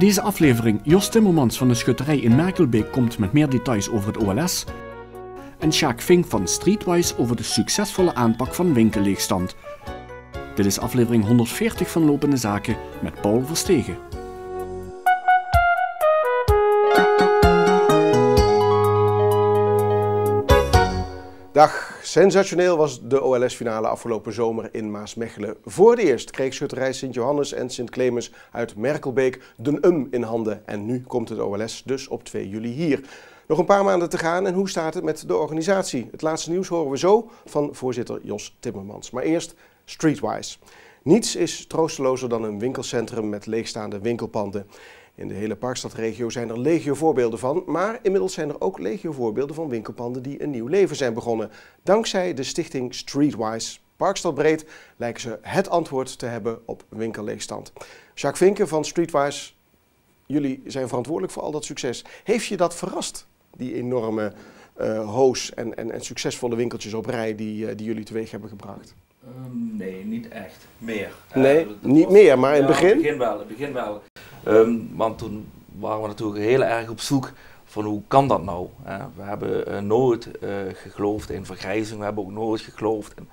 deze aflevering Jos Timmermans van de schutterij in Merkelbeek komt met meer details over het OLS. En Sjaak Vink van Streetwise over de succesvolle aanpak van winkelleegstand. Dit is aflevering 140 van Lopende Zaken met Paul Verstegen. Dag, sensationeel was de OLS-finale afgelopen zomer in Maasmechelen. Voor het eerst kreeg schutterij Sint-Johannes en Sint-Clemens uit Merkelbeek de in handen. En nu komt het OLS dus op 2 juli hier. Nog een paar maanden te gaan en hoe staat het met de organisatie? Het laatste nieuws horen we zo van voorzitter Jos Timmermans. Maar eerst Streetwise. Niets is troostelozer dan een winkelcentrum met leegstaande winkelpanden. In de hele Parkstadregio zijn er legio voorbeelden van, maar inmiddels zijn er ook legio voorbeelden van winkelpanden die een nieuw leven zijn begonnen. Dankzij de stichting Streetwise Parkstadbreed lijken ze het antwoord te hebben op winkelleegstand. Sjaak Vinken van Streetwise, jullie zijn verantwoordelijk voor al dat succes. Heeft je dat verrast, die enorme hoos en succesvolle winkeltjes op rij die jullie teweeg hebben gebracht? Nee, niet echt. Meer. Nee, niet meer, maar in het begin? In het begin wel. Want toen waren we natuurlijk heel erg op zoek van hoe kan dat nou? We hebben nooit geloofd in vergrijzing, we hebben ook nooit geloofd in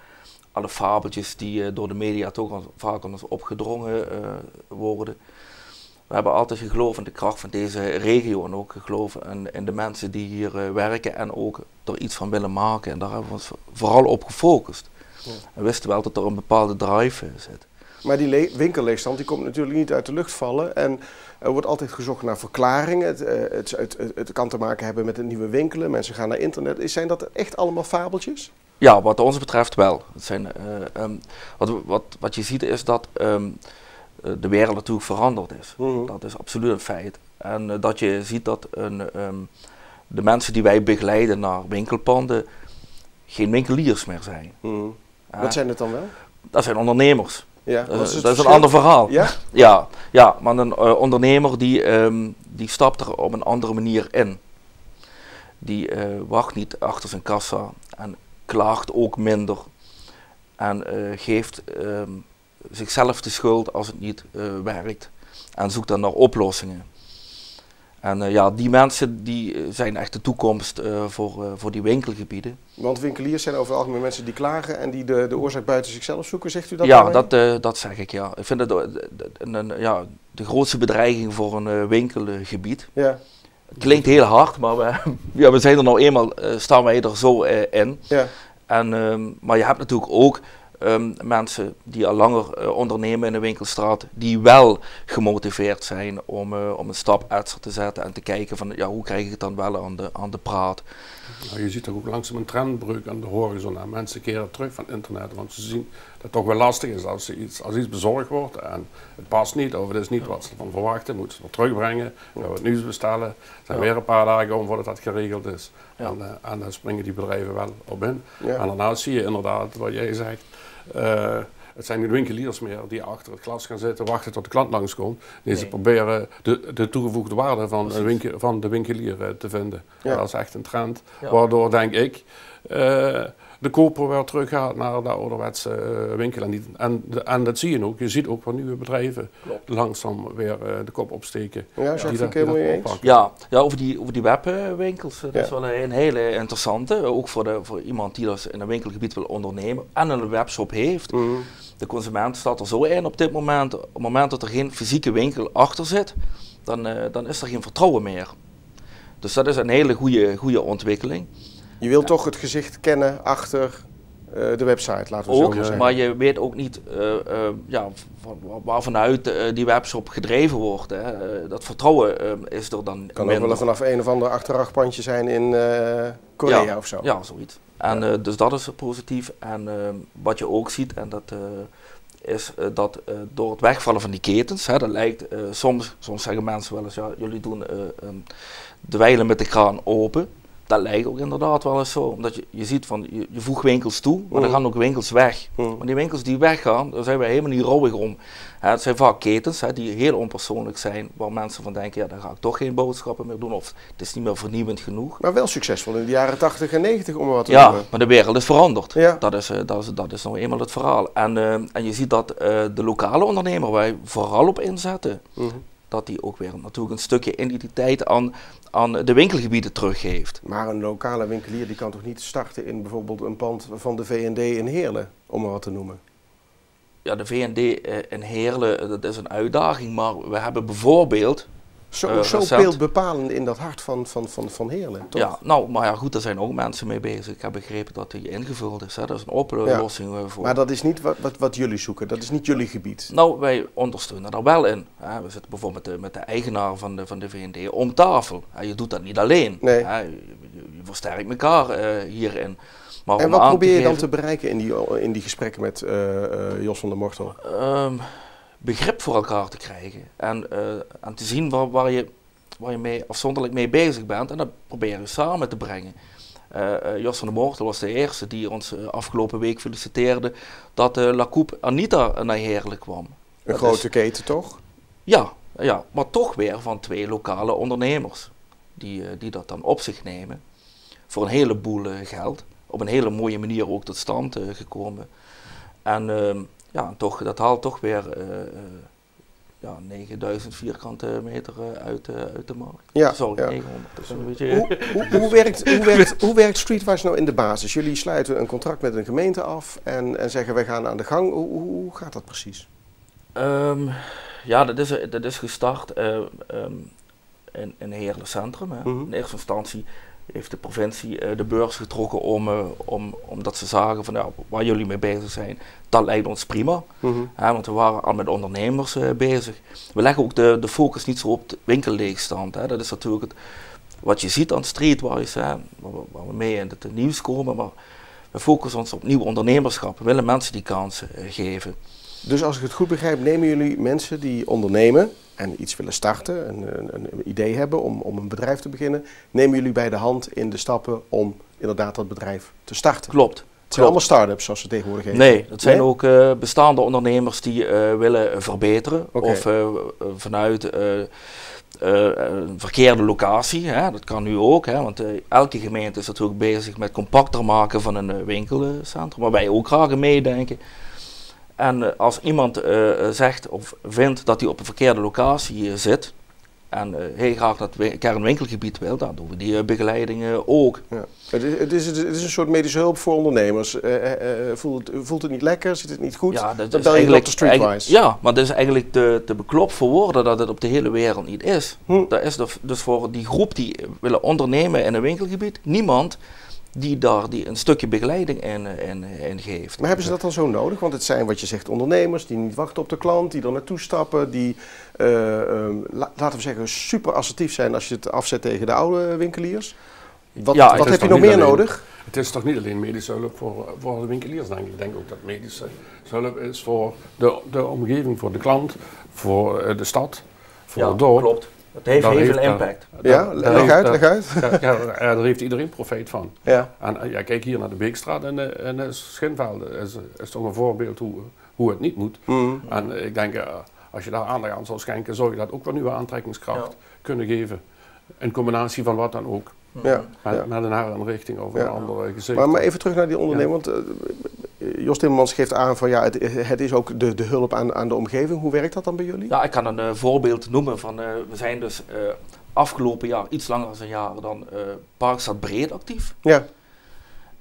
alle fabeltjes die door de media toch al vaak aan ons opgedrongen worden. We hebben altijd geloofd in de kracht van deze regio en ook geloofd in de mensen die hier werken en ook er iets van willen maken. En daar hebben we ons vooral op gefocust. Ja. We wisten wel dat er een bepaalde drive zit. Maar die winkelleegstand die komt natuurlijk niet uit de lucht vallen en er wordt altijd gezocht naar verklaringen. Het kan te maken hebben met een nieuwe winkelen, mensen gaan naar internet. Zijn dat echt allemaal fabeltjes? Ja, wat ons betreft wel. Het zijn, wat je ziet is dat de wereld natuurlijk veranderd is. Dat is absoluut een feit. En dat je ziet dat de mensen die wij begeleiden naar winkelpanden geen winkeliers meer zijn. Wat zijn het dan wel? Dat zijn ondernemers. Ja, dat is een ander verhaal. Ja? Ja, maar een ondernemer die stapt er op een andere manier in. Die wacht niet achter zijn kassa en klaagt ook minder. En geeft zichzelf de schuld als het niet werkt. En zoekt dan naar oplossingen. En die mensen die zijn echt de toekomst voor die winkelgebieden. Want winkeliers zijn over het algemeen mensen die klagen en die de oorzaak buiten zichzelf zoeken, zegt u dat? Ja, dat zeg ik, ja. Ik vind het de grootste bedreiging voor een winkelgebied. Ja. Het klinkt heel hard, maar we zijn er nou eenmaal, staan wij er zo in. Ja. Maar je hebt natuurlijk ook mensen die al langer ondernemen in de winkelstraat, die wel gemotiveerd zijn om een stap extra te zetten en te kijken van hoe krijg ik het dan wel aan de praat. Nou, je ziet toch ook langzaam een trendbreuk aan de horizon. Mensen keren terug van internet, want ze zien dat het toch wel lastig is als iets bezorgd wordt en het past niet of het is niet wat ze van verwachten, moeten ze het terugbrengen, gaan we het nieuws bestellen. Er zijn weer een paar dagen om voordat dat geregeld is. Ja. En daar springen die bedrijven wel op in. Ja. En daarnaast zie je inderdaad wat jij zegt. Het zijn niet winkeliers meer die achter het glas gaan zitten, wachten tot de klant langskomt. Nee, ze proberen de toegevoegde waarde van de winkelier te vinden. Ja. Dat is echt een trend, waardoor denk ik de koper weer terug gaat naar de ouderwetse winkel. En dat zie je ook. Je ziet ook wat nieuwe bedrijven langzaam weer de kop opsteken. Ja, dat vind ik helemaal niet eens. Ja, over die webwinkels, dat is wel een hele interessante. Ook voor iemand die dus in een winkelgebied wil ondernemen en een webshop heeft. De consument staat er zo in op dit moment. Op het moment dat er geen fysieke winkel achter zit, dan is er geen vertrouwen meer. Dus dat is een hele goede ontwikkeling. Je wilt toch het gezicht kennen achter de website, laten we zo zeggen. Maar je weet ook niet waarvanuit die webshop gedreven wordt. Hè. Dat vertrouwen is er dan kan minder. Ook wel vanaf een of ander achterrachtpandje zijn in Korea of zo. Ja, zoiets. En dus dat is positief. En wat je ook ziet, en dat is dat door het wegvallen van die ketens, dat lijkt, soms zeggen mensen wel eens, jullie doen de wijlen met de kraan open. Dat lijkt ook inderdaad wel eens zo, omdat je ziet van, je voegt winkels toe, maar er gaan ook winkels weg. Maar die winkels die weggaan, daar zijn we helemaal niet rouwig om. Het zijn vaak ketens die heel onpersoonlijk zijn, waar mensen van denken, daar ga ik toch geen boodschappen meer doen, of het is niet meer vernieuwend genoeg. Maar wel succesvol in de jaren 80 en 90 om wat te doen. Ja, maar de wereld is veranderd. Ja. Dat is nou eenmaal het verhaal. En je ziet dat de lokale ondernemer, waar wij vooral op inzetten, dat die ook weer natuurlijk een stukje identiteit aan de winkelgebieden teruggeeft. Maar een lokale winkelier die kan toch niet starten in bijvoorbeeld een pand van de V&D in Heerlen, om maar wat te noemen? Ja, de V&D in Heerlen, dat is een uitdaging, maar we hebben bijvoorbeeld... Zo beeldbepalend in dat hart van Heerlen, toch? Ja, nou, maar ja goed, daar zijn ook mensen mee bezig. Ik heb begrepen dat die ingevuld is, hè. Dat is een oplossing voor. Maar dat is niet wat jullie zoeken, dat is niet jullie gebied? Nou, wij ondersteunen daar wel in. Hè. We zitten bijvoorbeeld met de eigenaar van de V&D om tafel. Je doet dat niet alleen. Nee. Hè. Je versterkt elkaar hierin. Maar en wat probeer je dan te bereiken in die gesprekken met Jos van der Mortel? Begrip voor elkaar te krijgen en te zien waar je mee afzonderlijk mee bezig bent en dat proberen we samen te brengen. Jos van der Mortel was de eerste die ons afgelopen week feliciteerde dat La Coupe Anita naar Heerlen kwam. Een grote keten toch? Ja, maar toch weer van 2 lokale ondernemers die dat dan op zich nemen voor een heleboel geld. Op een hele mooie manier ook tot stand gekomen. En toch, dat haalt toch weer 9000 vierkante meter uit de markt. Ja, sorry, ja. 900. Dat is een beetje... Hoe werkt Streetwise nou in de basis? Jullie sluiten een contract met een gemeente af en zeggen wij gaan aan de gang. Hoe gaat dat precies? Ja, dat is gestart in Heerlen Centrum. Hè. In eerste instantie heeft de provincie de beurs getrokken omdat ze zagen van waar jullie mee bezig zijn, dat lijkt ons prima. Want we waren al met ondernemers bezig. We leggen ook de focus niet zo op de winkelleegstand. Hè. Dat is natuurlijk wat je ziet aan Streetwise, hè, waar we mee in het nieuws komen, maar we focussen ons op nieuw ondernemerschap. We willen mensen die kansen geven. Dus als ik het goed begrijp, nemen jullie mensen die ondernemen en iets willen starten, een idee hebben om een bedrijf te beginnen, nemen jullie bij de hand in de stappen om inderdaad dat bedrijf te starten? Klopt. Het zijn allemaal start-ups zoals ze tegenwoordig heten? Nee, dat zijn ook bestaande ondernemers die willen verbeteren of vanuit een verkeerde locatie. Hè, dat kan nu ook, hè, want elke gemeente is natuurlijk bezig met compacter maken van een winkelcentrum, waar wij ook graag aan meedenken. En als iemand zegt of vindt dat hij op een verkeerde locatie zit en heel graag dat kernwinkelgebied wil, dan doen we die begeleidingen ook. Ja. Het is een soort medische hulp voor ondernemers. Voelt het niet lekker, zit het niet goed? Ja, dat dan is bel je eigenlijk, op de Streetwise. Ja, maar dat is eigenlijk te beklopt voor woorden dat het op de hele wereld niet is. Dat is dus voor die groep die willen ondernemen in een winkelgebied niemand die een stukje begeleiding in geeft. Maar hebben ze dat dan zo nodig? Want het zijn, wat je zegt, ondernemers die niet wachten op de klant, die er naartoe stappen, die, laten we zeggen, super assertief zijn als je het afzet tegen de oude winkeliers. Wat heb je nog meer nodig? Het is toch niet alleen medische hulp voor de winkeliers, denk ik. Ik denk ook dat medische hulp is voor de omgeving, voor de klant, voor de stad, voor het dorp. Klopt. Het heeft heel veel impact. Leg uit. Daar heeft iedereen profijt van. Ja. En kijk hier naar de Beekstraat en de Schinvelde. Is toch een voorbeeld hoe het niet moet. En ik denk, als je daar aandacht aan zal schenken, zou je dat ook wel nieuwe aantrekkingskracht kunnen geven. In combinatie van wat dan ook. Met een herinrichting of een andere gezicht. Maar even terug naar die ondernemer. Want Jos Timmermans geeft aan van het is ook de hulp aan de omgeving. Hoe werkt dat dan bij jullie? Ja, ik kan een voorbeeld noemen van we zijn dus afgelopen jaar, iets langer dan een jaar, dan Parkstad Breed actief. Ja.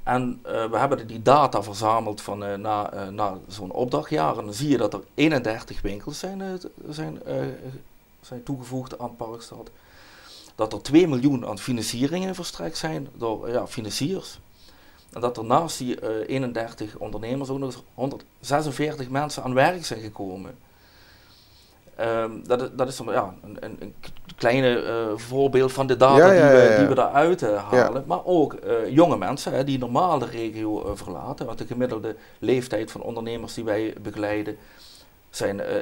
En we hebben die data verzameld van na zo'n opdrachtjaar. En dan zie je dat er 31 winkels zijn toegevoegd aan Parkstad. Dat er 2 miljoen aan financieringen verstrekt zijn door financiers. En dat er naast die 31 ondernemers ook nog eens 146 mensen aan werk zijn gekomen. Dat is een kleine voorbeeld van de data die we daaruit halen. Ja. Maar ook jonge mensen die normaal de regio verlaten. Want de gemiddelde leeftijd van ondernemers die wij begeleiden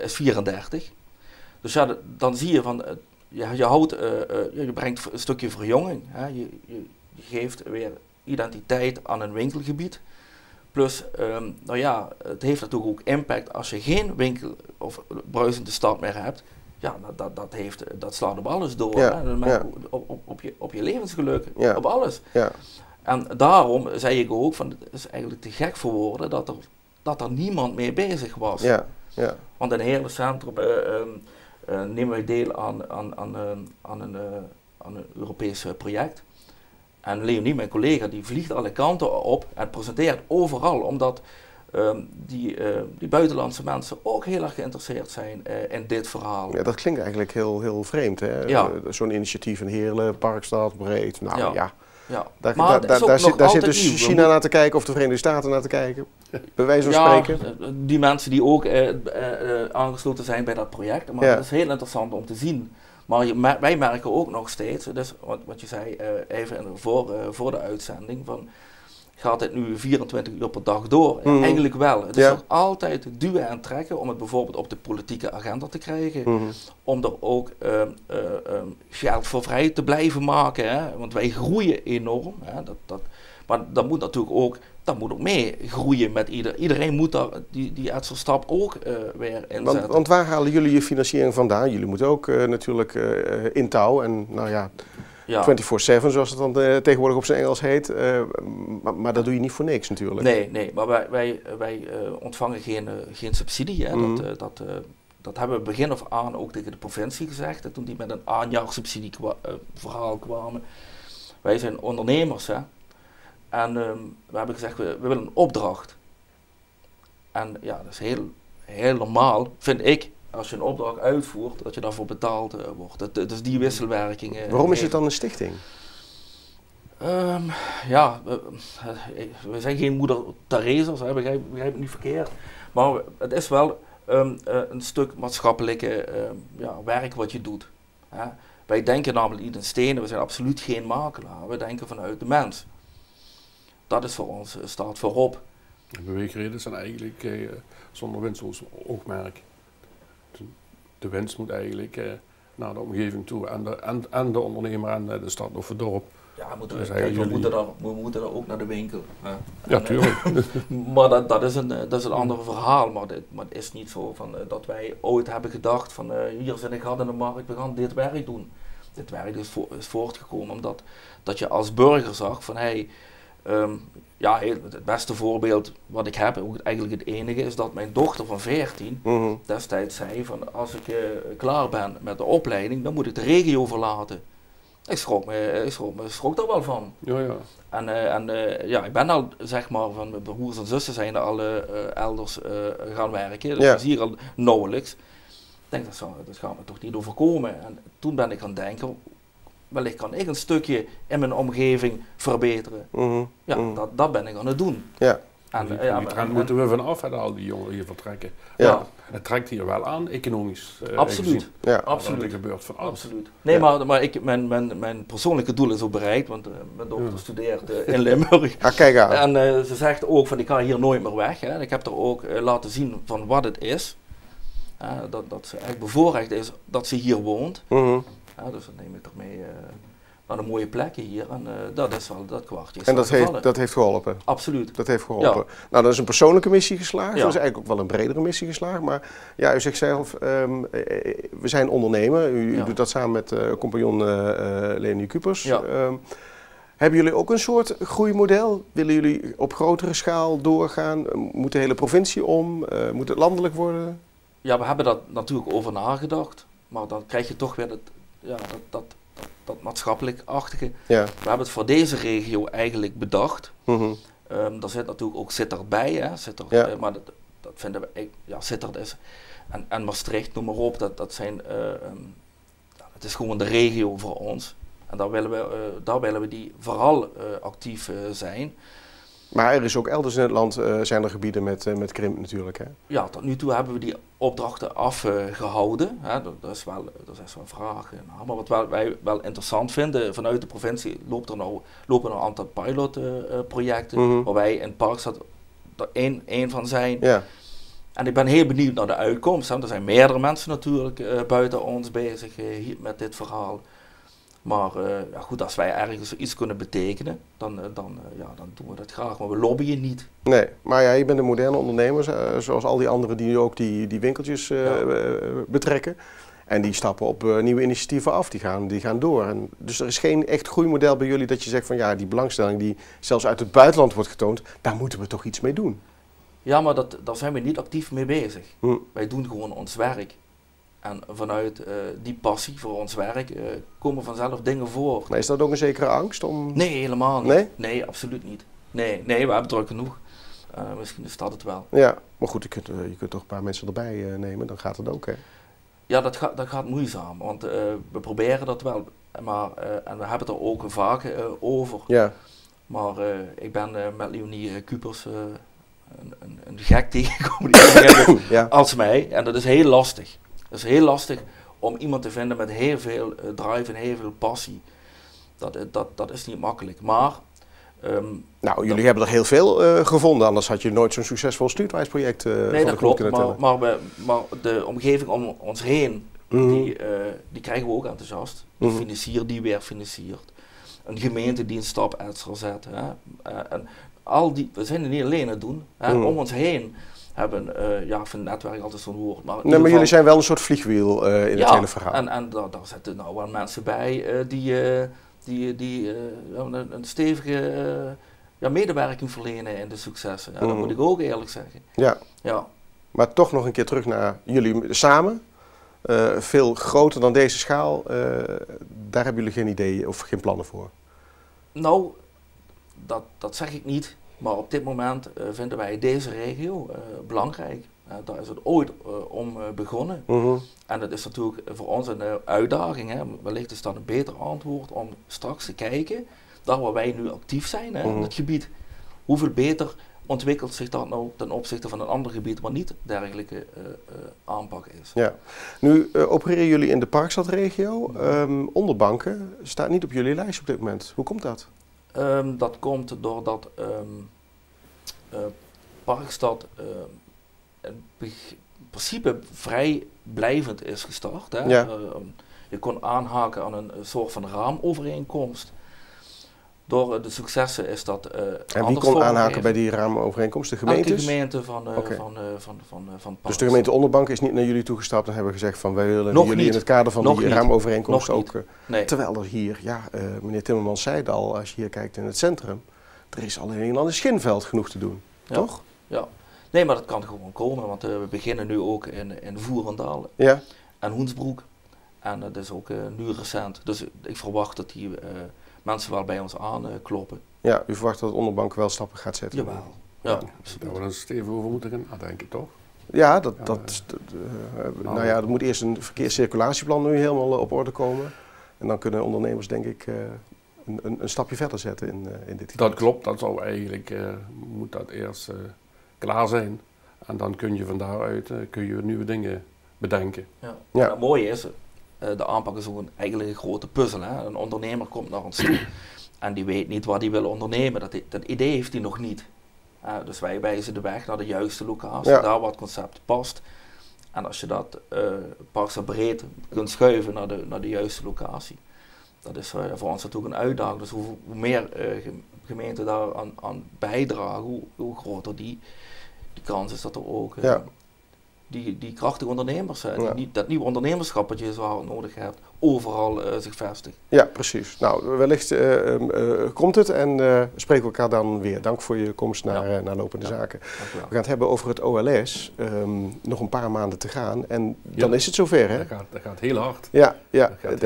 is 34. Dus ja, dan zie je van... je brengt een stukje verjonging. Hè. Je geeft weer identiteit aan een winkelgebied. Plus, het heeft natuurlijk ook impact als je geen winkel of bruisende stad meer hebt. Ja, dat slaat op alles door. Ja, hè. Op je levensgeluk, op alles. Ja. En daarom zei ik ook, van, het is eigenlijk te gek voor woorden dat er niemand mee bezig was. Ja. Ja. Want in Heerlen Centrum... nemen wij deel aan een Europees project. En Leonie, mijn collega, die vliegt alle kanten op en presenteert overal, omdat die buitenlandse mensen ook heel erg geïnteresseerd zijn in dit verhaal. Ja, dat klinkt eigenlijk heel vreemd, hè? Ja. Zo'n initiatief in Heerlen, Parkstad, Breed. Nou ja. Ja. Daar zit dus China naar te kijken of de Verenigde Staten naar te kijken, bij wijze van spreken. Die mensen die ook aangesloten zijn bij dat project, maar dat is heel interessant om te zien. Maar wij merken ook nog steeds, dus wat je zei even voor de uitzending, van gaat het nu 24 uur per dag door? Eigenlijk wel. Het is nog altijd duwen en trekken om het bijvoorbeeld op de politieke agenda te krijgen. Om er ook geld voor vrij te blijven maken. Hè? Want wij groeien enorm. Hè? Maar dat moet natuurlijk ook, dat moet ook mee groeien met iedereen moet daar die extra stap ook weer inzetten. Want waar halen jullie je financiering vandaan? Jullie moeten ook natuurlijk in touw en nou ja... 24/7, zoals het dan tegenwoordig op zijn Engels heet. Maar dat doe je niet voor niks natuurlijk. Nee, maar wij ontvangen geen subsidie. Hè. Dat hebben we begin af aan ook tegen de provincie gezegd. Hè, toen die met een aanjaarsubsidie verhaal kwamen. Wij zijn ondernemers. Hè. En we hebben gezegd, we willen een opdracht. En ja, dat is heel normaal, vind ik. Als je een opdracht uitvoert, dat je daarvoor betaald wordt. Dus die wisselwerking. Waarom is het dan een stichting? We zijn geen moeder Theresa's, begrijp het niet verkeerd. Maar het is wel een stuk maatschappelijke werk wat je doet. Hè. Wij denken namelijk niet in stenen, we zijn absoluut geen makelaar. We denken vanuit de mens. Dat is voor ons, staat voorop. De beweegredenen zijn eigenlijk zonder winstoogmerk. De winst moet eigenlijk naar de omgeving toe en de ondernemer en de stad of het dorp. Ja, we moeten daar ook naar de winkel. Ja, tuurlijk. Maar dat is een ander verhaal. Maar het is niet zo van, dat wij ooit hebben gedacht van hier zit een gat in de markt, we gaan dit werk doen. Dit werk is voortgekomen omdat dat je als burger zag van het beste voorbeeld wat ik heb, ook eigenlijk het enige, is dat mijn dochter van 14 destijds zei van als ik klaar ben met de opleiding, dan moet ik de regio verlaten. Ik schrok daar wel van. Ja. En ik ben al, zeg maar, van mijn broers en zussen zijn er al elders gaan werken, dus dat is hier al nauwelijks. Ik denk, dat gaat me toch niet overkomen. En toen ben ik gaan denken, wellicht kan ik een stukje in mijn omgeving verbeteren. Dat ben ik aan het doen. Ja. Die trend moeten we vanaf, al die jongeren hier vertrekken. Ja. Maar het trekt hier wel aan, economisch. Absoluut. Ja. Absoluut. Dat gebeurt van alles. Absoluut. Nee, maar mijn persoonlijke doel is ook bereikt, want mijn dochter studeert in Limburg. Kijk aan. En ze zegt ook van ik ga hier nooit meer weg. Hè. En ik heb er ook laten zien van wat het is. Dat ze eigenlijk bevoorrecht is dat ze hier woont. Dus dan neem ik er mee naar een mooie plekken hier en dat is wel dat kwartje. En dat heeft geholpen? Absoluut. Dat heeft geholpen. Ja. Nou, dat is een persoonlijke missie geslaagd. Dat is eigenlijk ook wel een bredere missie geslaagd. Maar ja, u zegt zelf, we zijn ondernemer. U doet dat samen met compagnon Leonie Kupers. Ja. Hebben jullie ook een soort groeimodel? Willen jullie op grotere schaal doorgaan? Moet de hele provincie om? Moet het landelijk worden? Ja, we hebben daar natuurlijk over nagedacht. Maar dan krijg je toch weer dat maatschappelijk-achtige. Ja. We hebben het voor deze regio eigenlijk bedacht. Daar zit natuurlijk ook Sittard bij. Hè. Sittard, maar dat vinden we, Sittard is, en Maastricht, noem maar op, dat zijn, het is gewoon de regio voor ons. En daar willen we die vooral actief zijn. Maar er is ook elders in het land zijn er gebieden met krimp natuurlijk, hè? Ja, tot nu toe hebben we die opdrachten afgehouden. Dat is wel een vraag. Maar wat wij wel interessant vinden, vanuit de provincie lopen er een aantal pilotprojecten, waar wij in Parkstad er één van zijn. Ja. En ik ben heel benieuwd naar de uitkomst. Er zijn meerdere mensen natuurlijk buiten ons bezig hier met dit verhaal. Maar goed, als wij ergens iets kunnen betekenen, dan doen we dat graag. Maar we lobbyen niet. Nee, maar ja, je bent een moderne ondernemer, zoals al die anderen die ook die winkeltjes betrekken. En die stappen op nieuwe initiatieven af, die gaan door. En dus er is geen echt groeimodel bij jullie dat je zegt van ja, die belangstelling die zelfs uit het buitenland wordt getoond, daar moeten we toch iets mee doen. Ja, maar daar zijn we niet actief mee bezig. Wij doen gewoon ons werk. En vanuit die passie voor ons werk komen vanzelf dingen voor. Maar is dat ook een zekere angst om... Nee, helemaal niet. Nee? Nee, absoluut niet. Nee, we hebben druk genoeg. Misschien is dat het wel. Ja, maar goed, je kunt toch een paar mensen erbij nemen, dan gaat het ook, hè? Ja, dat gaat moeizaam, want we proberen dat wel. Maar, en we hebben het er ook vaak over. Ja. Maar ik ben met Leonie Kupers een gek tegengekomen die Ja. als mij. En dat is heel lastig. Het is heel lastig om iemand te vinden met heel veel drive en heel veel passie. Dat is niet makkelijk. Maar... nou, jullie hebben er heel veel gevonden, anders had je nooit zo'n succesvol Streetwise project nee, dat klopt, maar de omgeving om ons heen, die krijgen we ook enthousiast. De financier die weer financiert. Een gemeente die een stap extra zet. Hè. En we zijn er niet alleen aan het doen. Hè. Om ons heen hebben, ik vind netwerk altijd zo'n woord. Maar jullie zijn wel een soort vliegwiel in het hele verhaal. En daar zitten nou wel mensen bij die een stevige medewerking verlenen in de successen. Ja, dat moet ik ook eerlijk zeggen. Ja. Maar toch nog een keer terug naar jullie samen. Veel groter dan deze schaal. Daar hebben jullie geen idee of geen plannen voor? Nou, dat zeg ik niet. Maar op dit moment vinden wij deze regio belangrijk. Daar is het ooit om begonnen. En dat is natuurlijk voor ons een uitdaging. Hè. Wellicht is dat een beter antwoord om straks te kijken, daar waar wij nu actief zijn, hè, in het gebied. Hoeveel beter ontwikkelt zich dat nou ten opzichte van een ander gebied waar niet dergelijke aanpak is. Ja. Nu opereren jullie in de Parkstadregio. Onderbanken staat niet op jullie lijst op dit moment. Hoe komt dat? Dat komt doordat Parkstad in principe vrij blijvend is gestart. Hè. Ja. Je kon aanhaken aan een soort van raamovereenkomst. Door de successen is dat en wie kon aanhaken bij die raamovereenkomst? De gemeentes? Elke gemeente van Parkstad. Dus de gemeente Onderbank is niet naar jullie toegestapt en hebben gezegd van wij willen jullie in het kader van die raamovereenkomst ook. Nee. Terwijl er hier, meneer Timmermans zei het al, als je hier kijkt in het centrum, er is alleen aan de Schinveld genoeg te doen, toch? Ja. Nee, maar dat kan gewoon komen, want we beginnen nu ook in Voerendaal en Hoensbroek. En dat is ook nu recent. Dus ik verwacht dat die mensen wel bij ons aankloppen. Ja, u verwacht dat de Onderbank wel stappen gaat zetten? Jawel. Ja. Daar we eens even over moeten gaan nadenken, toch? Ja, er moet eerst een verkeerscirculatieplan nu helemaal op orde komen. En dan kunnen ondernemers denk ik een stapje verder zetten in dit gebied. Dat klopt, dat zou eigenlijk, moet dat eerst klaar zijn. En dan kun je van daaruit nieuwe dingen bedenken. Ja. Het mooie is, de aanpak is eigenlijk een grote puzzel. Hè? Een ondernemer komt naar ons toe en die weet niet wat hij wil ondernemen. Dat idee heeft hij nog niet. Dus wij wijzen de weg naar de juiste locatie, daar waar het concept past. En als je dat Parkstad breed kunt schuiven naar de juiste locatie, dat is voor ons natuurlijk een uitdaging. Dus hoe meer gemeenten daar aan bijdragen, hoe groter die kans is dat er ook die krachtige ondernemers zijn, dat nieuwe ondernemerschap wat je zo hard nodig hebt, overal zich vestigt. Ja, precies. Nou, wellicht komt het en spreken we elkaar dan weer. Dank voor je komst naar Lopende Zaken. We gaan het hebben over het OLS. Nog een paar maanden te gaan en dan is het zover, hè? Dat gaat heel hard. Ja.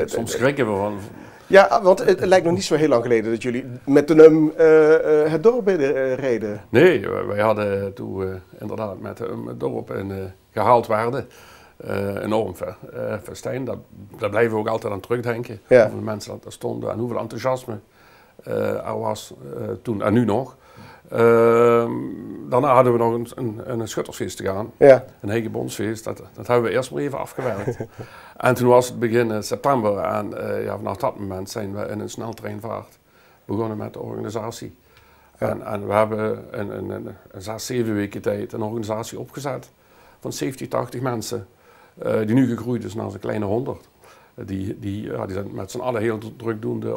Soms schrikken we van. Ja, want het lijkt nog niet zo heel lang geleden dat jullie met de NUM het dorp reden. Nee, wij hadden toen inderdaad met het dorp gehaald werden. Enorm festijn. Daar blijven we ook altijd aan terugdenken. Hoeveel mensen dat er stonden en hoeveel enthousiasme er was toen en nu nog. Daarna hadden we nog een schuttersfeest te gaan. Een Hegebonsfeest. Dat hebben we eerst maar even afgewerkt. En toen was het begin september en vanaf dat moment zijn we in een sneltreinvaart begonnen met de organisatie. En we hebben in 6-7 weken tijd een organisatie opgezet van 70, 80 mensen. Die nu gegroeid is naar een kleine 100. Die zijn met z'n allen heel drukdoende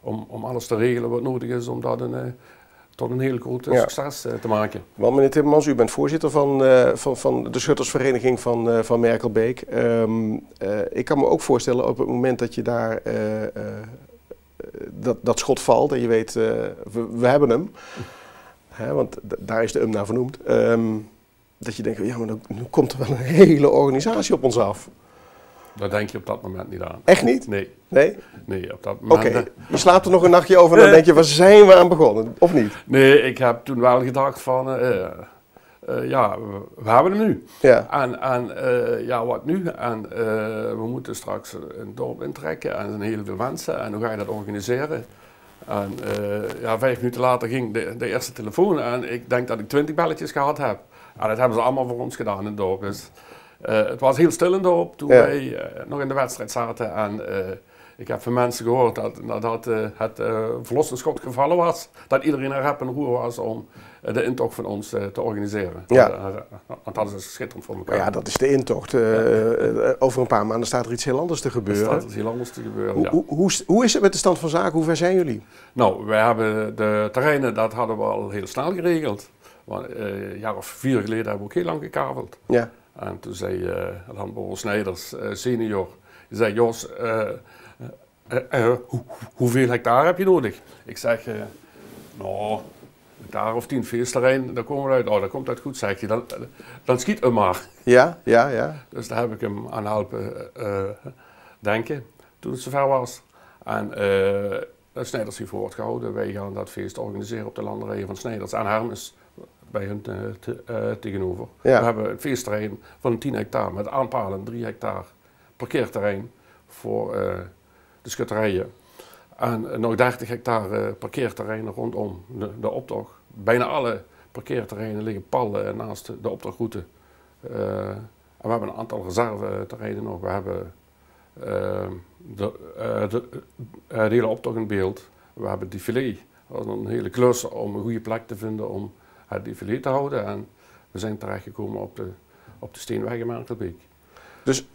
om alles te regelen wat nodig is om dat tot een heel groot succes te maken. Want meneer Timmermans, u bent voorzitter van de schuttersvereniging van Merkelbeek. Ik kan me ook voorstellen op het moment dat je daar dat schot valt en je weet, we hebben hem. Want daar is de naar vernoemd. Dat je denkt, ja, maar nu komt er wel een hele organisatie op ons af. Daar denk je op dat moment niet aan. Echt niet? Nee. Nee? Nee, op dat moment... Oké, je slaapt er nog een nachtje over en dan denk je, waar zijn we aan begonnen? Of niet? Nee, ik heb toen wel gedacht van... ja, we hebben hem nu. Ja. En ja, wat nu? En we moeten straks een dorp intrekken en er zijn heel veel mensen. En hoe ga je dat organiseren? En ja, 5 minuten later ging de eerste telefoon en ik denk dat ik 20 belletjes gehad heb. En dat hebben ze allemaal voor ons gedaan in het dorp. Dus, het was heel stil in het dorp toen wij nog in de wedstrijd zaten. En ik heb van mensen gehoord dat nadat het verlossingsschot gevallen was, dat iedereen er rep en roer was om de intocht van ons te organiseren. Ja. Want dat is schitterend voor elkaar. Maar ja, dat is de intocht. Over een paar maanden staat er iets heel anders te gebeuren. Er staat iets heel anders te gebeuren, Hoe is het met de stand van zaken? Hoe ver zijn jullie? Nou, wij hebben de terreinen, dat hadden we al heel snel geregeld. Want een jaar of 4 geleden hebben we ook heel lang gekaveld. Ja. En toen zei landbouwer Snijders, senior, die zei, Jos, hoeveel hectare heb je nodig? Ik zeg, nou, een hectare of 10 feestterrein, daar komen we uit. Oh, dat komt uit goed, zeg je. Dan schiet hem maar. Ja, ja, ja. Dus daar heb ik hem aan helpen denken, toen het zover was. En Snijders heeft woord gehouden. Wij gaan dat feest organiseren op de landerijen van Snijders en Hermes. Bij hun tegenover. Ja. We hebben een feestterrein van 10 hectare met aanpalen 3 hectare parkeerterrein voor de schutterijen. En nog 30 hectare parkeerterreinen rondom de optocht. Bijna alle parkeerterreinen liggen pal naast de optochtroute. En we hebben een aantal reserveterreinen nog. We hebben de hele optocht in beeld. We hebben het défilé. Dat is een hele klus om een goede plek te vinden om het défilé te houden en we zijn terechtgekomen op de Steenweg in Merkelbeek. Dus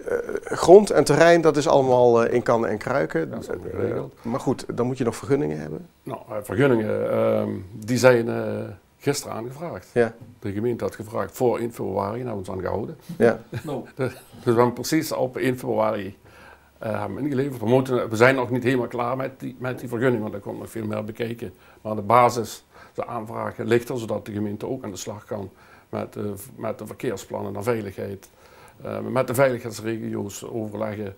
grond en terrein, dat is allemaal in kannen en kruiken. Dat is allemaal geregeld. Maar goed, dan moet je nog vergunningen hebben. Nou, vergunningen, die zijn gisteren aangevraagd. Ja. De gemeente had gevraagd voor 1 februari en hebben we ons aan gehouden. Ja. Dus we hebben precies op 1 februari hebben ingeleverd. We zijn nog niet helemaal klaar met die vergunning, want er komt nog veel meer bekeken. Maar de basis, de aanvraag ligt er, zodat de gemeente ook aan de slag kan met de verkeersplannen naar veiligheid. Met de veiligheidsregio's overleggen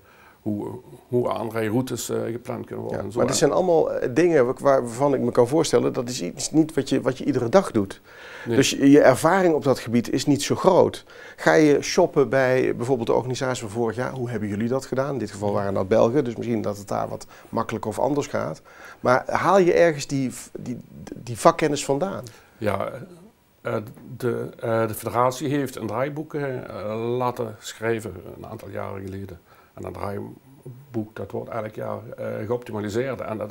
hoe aanrijroutes gepland kunnen worden. Ja, maar dit zijn allemaal dingen waarvan ik me kan voorstellen, dat is iets niet wat je iedere dag doet. Nee. Dus je ervaring op dat gebied is niet zo groot. Ga je shoppen bij bijvoorbeeld de organisatie van vorig jaar, hoe hebben jullie dat gedaan? In dit geval waren dat Belgen, dus misschien dat het daar wat makkelijker of anders gaat. Maar haal je ergens die vakkennis vandaan? Ja, de federatie heeft een draaiboek laten schrijven een aantal jaren geleden. En dat draaiboek dat wordt elk jaar geoptimaliseerd en dat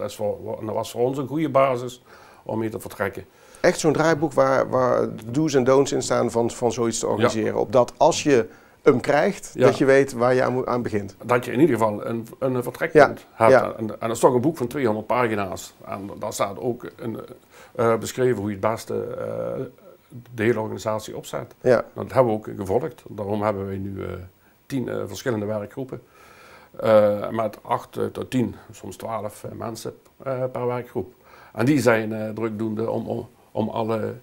was voor ons een goede basis om mee te vertrekken. Echt zo'n draaiboek waar do's en don'ts in staan van zoiets te organiseren. Ja. Opdat als je hem krijgt, dat je weet waar je aan begint. Dat je in ieder geval een vertrekpunt hebt. Ja. En dat is toch een boek van 200 pagina's. En daar staat ook beschreven hoe je het beste de hele organisatie opzet. Ja. Dat hebben we ook gevolgd. Daarom hebben wij nu 10 verschillende werkgroepen. Met 8 tot 10, soms 12 mensen per werkgroep. En die zijn drukdoende om alle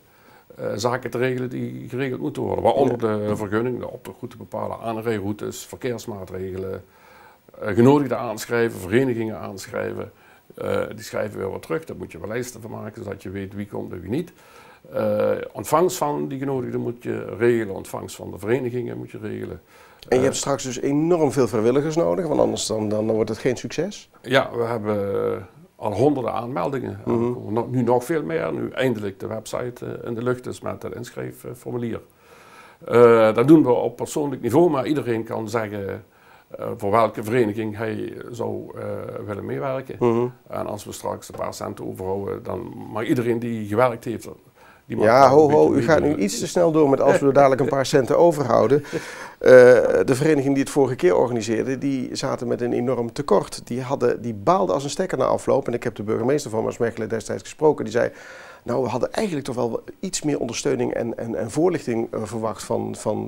zaken te regelen die geregeld moeten worden. Waaronder de vergunning, de optochtroute bepalen, aanrijroutes, verkeersmaatregelen, genodigden aanschrijven, verenigingen aanschrijven. Die schrijven weer wat terug, daar moet je wel lijsten van maken, zodat je weet wie komt en wie niet. Ontvangst van die genodigden moet je regelen, ontvangst van de verenigingen moet je regelen. En je hebt straks dus enorm veel vrijwilligers nodig, want anders dan wordt het geen succes? Ja, we hebben al honderden aanmeldingen. Nu nog veel meer, nu eindelijk de website in de lucht is met het inschrijfformulier. Dat doen we op persoonlijk niveau, maar iedereen kan zeggen voor welke vereniging hij zou willen meewerken. En als we straks een paar centen overhouden, dan mag iedereen die gewerkt heeft. Ja, u gaat nu iets te snel door met als we dadelijk een paar centen overhouden. De vereniging die het vorige keer organiseerde, die zaten met een enorm tekort. Die baalde als een stekker na afloop. En ik heb de burgemeester van Maasmechelen destijds gesproken. Die zei, nou, we hadden eigenlijk toch wel iets meer ondersteuning en voorlichting verwacht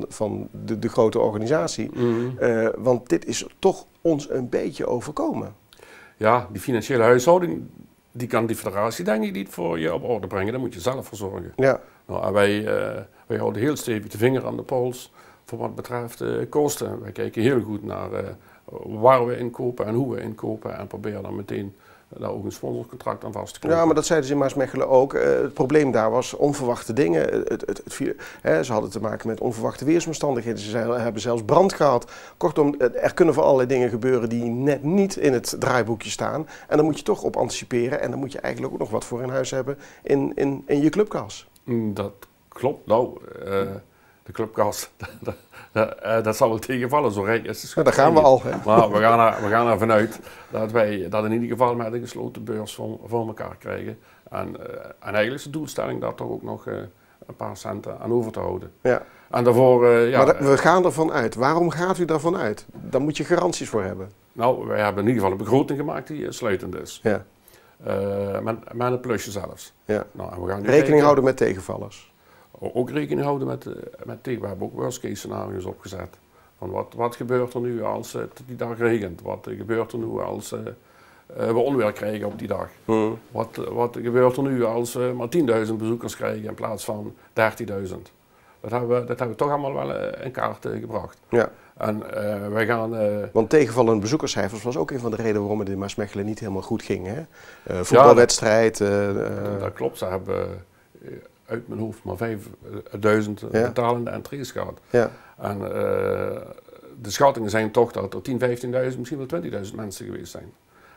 van de grote organisatie. Want dit is toch ons een beetje overkomen. Ja, die financiële huishouding, die kan die federatie denk ik niet voor je op orde brengen. Daar moet je zelf voor zorgen. Ja. Nou, en wij houden heel stevig de vinger aan de pols voor wat betreft kosten. Wij kijken heel goed naar waar we inkopen en hoe we inkopen en proberen dan meteen daar ook een sponsorcontract aan vast te knopen. Ja, maar dat zeiden ze in Maasmechelen ook. Het probleem daar was onverwachte dingen. Ze hadden te maken met onverwachte weersomstandigheden. Ze hebben zelfs brand gehad. Kortom, er kunnen van allerlei dingen gebeuren die net niet in het draaiboekje staan. En daar moet je toch op anticiperen. En dan moet je eigenlijk ook nog wat voor in huis hebben in je clubkas. Dat klopt. Nou, de clubkas, dat zal wel tegenvallen, zo rijk is het. Nou, daar gaan we al. Hè? Maar we gaan ervan uit dat wij dat in ieder geval met een gesloten beurs voor elkaar krijgen. En eigenlijk is de doelstelling daar toch ook nog een paar centen aan over te houden. Ja. En daarvoor, maar we gaan ervan uit. Waarom gaat u daarvan uit? Daar moet je garanties voor hebben. Nou, wij hebben in ieder geval een begroting gemaakt die sluitend is. Ja. Met een plusje zelfs. Ja. Nou, en we gaan rekening houden met tegenvallers. Ook rekening houden met tegen. We hebben ook worst case scenario's opgezet. Van wat gebeurt er nu als het die dag regent? Wat gebeurt er nu als we onweer krijgen op die dag? Wat gebeurt er nu als we maar 10.000 bezoekers krijgen in plaats van 30.000? Dat hebben we toch allemaal wel in kaart gebracht. Ja. En wij gaan... Want tegenvallende bezoekerscijfers was ook een van de redenen waarom het in Maasmechelen niet helemaal goed ging. Hè? Voetbalwedstrijd. Dat klopt, ze hebben uit mijn hoofd maar 5.000 betalende entrees gehad. Ja. En de schattingen zijn toch dat er 10.000, 15.000, misschien wel 20.000 mensen geweest zijn.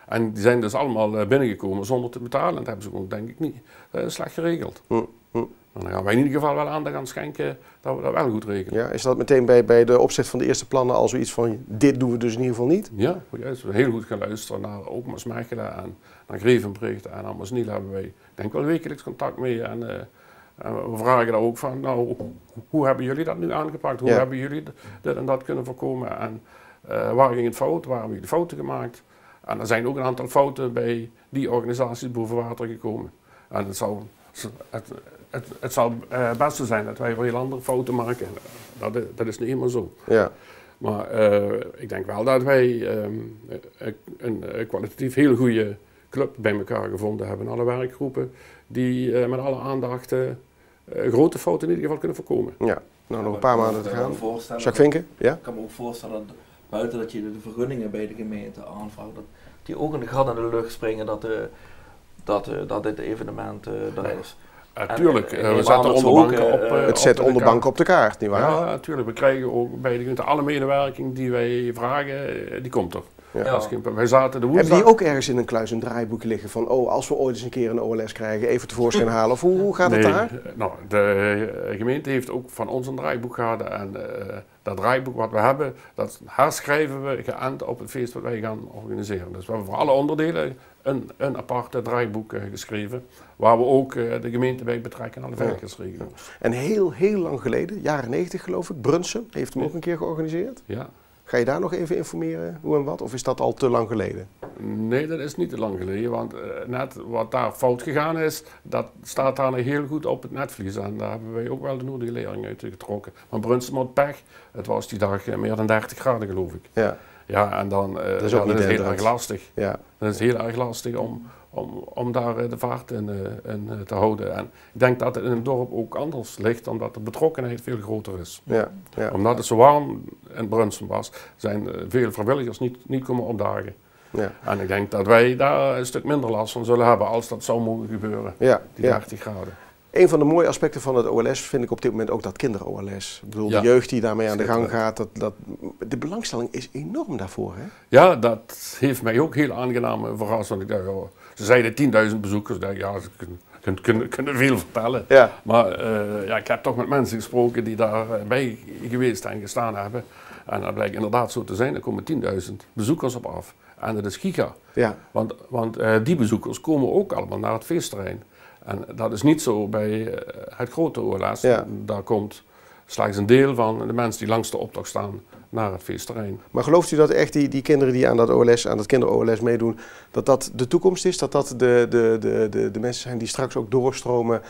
En die zijn dus allemaal binnengekomen zonder te betalen. En dat hebben ze gewoon, denk ik, niet slecht geregeld. En dan gaan wij in ieder geval wel aandacht aan schenken dat we dat wel goed regelen. Ja, is dat meteen bij de opzet van de eerste plannen al zoiets van, dit doen we dus in ieder geval niet? Ja, juist. We hebben heel goed gaan luisteren naar ook Maasmechelen en naar Grevenbrecht en aan Maasniel hebben wij, denk wel wekelijks contact mee. En we vragen daar ook van, nou, hoe hebben jullie dat nu aangepakt? Hoe hebben jullie dit en dat kunnen voorkomen? En waar ging het fout? Waar hebben jullie fouten gemaakt? En er zijn ook een aantal fouten bij die organisaties boven water gekomen. En het zal het beste zijn dat wij heel andere fouten maken. Dat is niet helemaal zo. Ja. Maar ik denk wel dat wij een kwalitatief heel goede club bij elkaar gevonden hebben. Alle werkgroepen die met alle aandacht grote fouten in ieder geval kunnen voorkomen. Ja, nou nog een paar maanden te gaan. Jacques Vinken? Ja? Ik kan me ook voorstellen dat buiten dat je de vergunningen bij de gemeente aanvraagt, dat die ook in de gat in de lucht springen dat dit evenement er is. Natuurlijk, we zetten onderbanken op. Het zet onderbanken op de kaart, nietwaar? Ja, natuurlijk. We krijgen ook bij de gemeente alle medewerking die wij vragen, die komt er. Ja. Wij zaten de woensdag... Hebben die ook ergens in een kluis een draaiboek liggen van, oh, als we ooit eens een keer een OLS krijgen, even tevoorschijn halen? Of hoe gaat het daar? Nou, de gemeente heeft ook van ons een draaiboek gehad en dat draaiboek wat we hebben, dat herschrijven we geënt op het feest wat wij gaan organiseren. Dus we hebben voor alle onderdelen een aparte draaiboek geschreven, waar we ook de gemeente bij betrekken aan de veiligheidsregeling. En heel lang geleden, jaren 90 geloof ik, Brunsum heeft hem ook een keer georganiseerd. Ja. Ga je daar nog even informeren hoe en wat? Of is dat al te lang geleden? Nee, dat is niet te lang geleden. Want net wat daar fout gegaan is, dat staat daar nog heel goed op het netvlies. En daar hebben wij ook wel de nodige lering uit getrokken. Maar Brunsum had pech. Het was die dag meer dan 30 graden geloof ik. Ja. Ja, en dan dat is heel erg lastig. Ja. Dat is heel erg lastig om daar de vaart in te houden. En ik denk dat het in het dorp ook anders ligt, omdat de betrokkenheid veel groter is. Ja, ja. Omdat het zo warm in Brunsum was, zijn veel vrijwilligers niet komen opdagen. Ja. En ik denk dat wij daar een stuk minder last van zullen hebben als dat zou mogen gebeuren, die 30 graden. Een van de mooie aspecten van het OLS vind ik op dit moment ook dat kinder-OLS. Ik bedoel, de jeugd die daarmee aan de gang gaat, de belangstelling is enorm daarvoor, hè? Ja, dat heeft mij ook heel aangenaam verrast. Want ik dacht, ze zeiden 10.000 bezoekers, ik dacht, ja, ze kunnen veel vertellen. Ja. Maar ik heb toch met mensen gesproken die daarbij geweest en gestaan hebben. En dat blijkt inderdaad zo te zijn, er komen 10.000 bezoekers op af. En dat is giga. Ja. Want die bezoekers komen ook allemaal naar het feestterrein. En dat is niet zo bij het grote OLS. Ja. Daar komt slechts een deel van de mensen die langs de optocht staan naar het feestterrein. Maar gelooft u dat echt die kinderen die aan dat kinder-OLS meedoen, dat de toekomst is? Dat de mensen zijn die straks ook doorstromen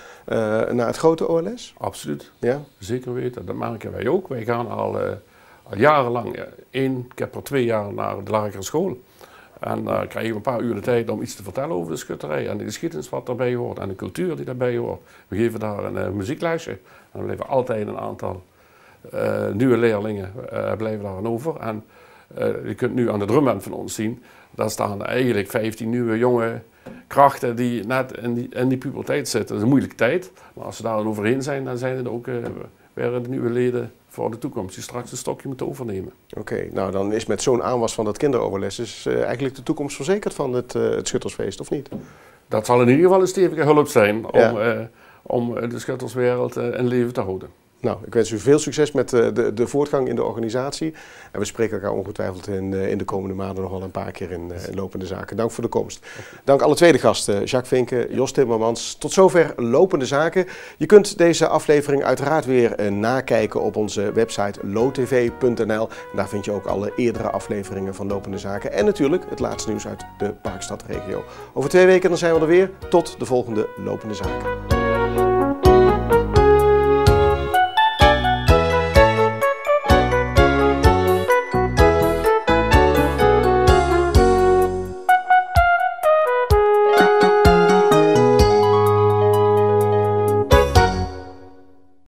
naar het grote OLS? Absoluut. Ja? Zeker weten. Dat merken wij ook. Wij gaan al jarenlang 1 keer per 2 jaar naar de lagere school. En dan krijgen we een paar uur de tijd om iets te vertellen over de schutterij en de geschiedenis wat daarbij hoort en de cultuur die daarbij hoort. We geven daar een muzieklesje en we blijven altijd een aantal nieuwe leerlingen blijven daar aan over. En Je kunt nu aan de drumband van ons zien, daar staan eigenlijk 15 nieuwe jonge krachten die net in die puberteit zitten. Dat is een moeilijke tijd, maar als ze daar dan overheen zijn, dan zijn het ook weer de nieuwe leden voor de toekomst die straks een stokje moeten overnemen. Oké, nou dan is met zo'n aanwas van dat kinderoverles is eigenlijk de toekomst verzekerd van het Schuttersfeest, of niet? Dat zal in ieder geval een stevige hulp zijn om de schutterswereld in leven te houden. Nou, ik wens u veel succes met de voortgang in de organisatie. En we spreken elkaar ongetwijfeld in de komende maanden nog wel een paar keer in Lopende Zaken. Dank voor de komst. Dank alle tweede gasten, Jacques Vinken, Jos Timmermans. Tot zover Lopende Zaken. Je kunt deze aflevering uiteraard weer nakijken op onze website lotv.nl. Daar vind je ook alle eerdere afleveringen van Lopende Zaken. En natuurlijk het laatste nieuws uit de Parkstadregio. Over 2 weken dan zijn we er weer. Tot de volgende Lopende Zaken.